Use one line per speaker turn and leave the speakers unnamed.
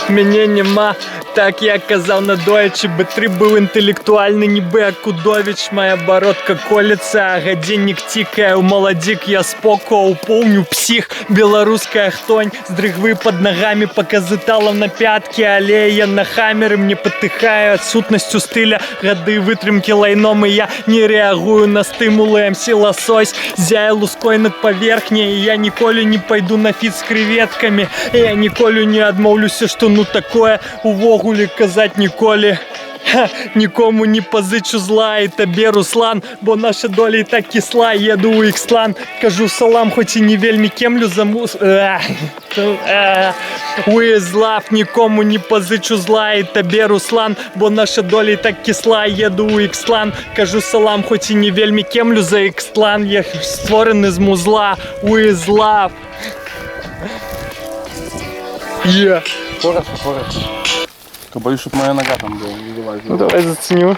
Мене нема, так я казав на доячи. Б3 був інтелектуальний, ніби Акудович. Моя бородка колется, а годинник тикає. У молодик я споко уповню псих. Белорусская хтонь, здригвы под ногами, показыталов на пятки. Аллея на хаммеры мне потыхаю отсутностью стиля. Годы вытримки лайном, и я не реагую на стимулы. МС Лосось, зяя луской над поверхней. И я ніколи не пойду на фит с креветками. Я ніколи не адмовлюся, что ну такое увогуле казать ніколи. Ха, нікому не позичу зла, і тобі, Руслан, бо наша доля і так кисла. Еду у Ікслан, кажу салам, хоч і не вельми кемлю замус... Уїзлав, нікому не позичу зла, і тобі, Руслан, бо наша доля і так кисла. Еду у Ікслан, кажу салам, хоч і не вельми кемлю за Ікслан. Я створений з музла, Уїзлав. Є.
Хорошо. Боюсь, щоб моя нога там була.
Ну давай заценю.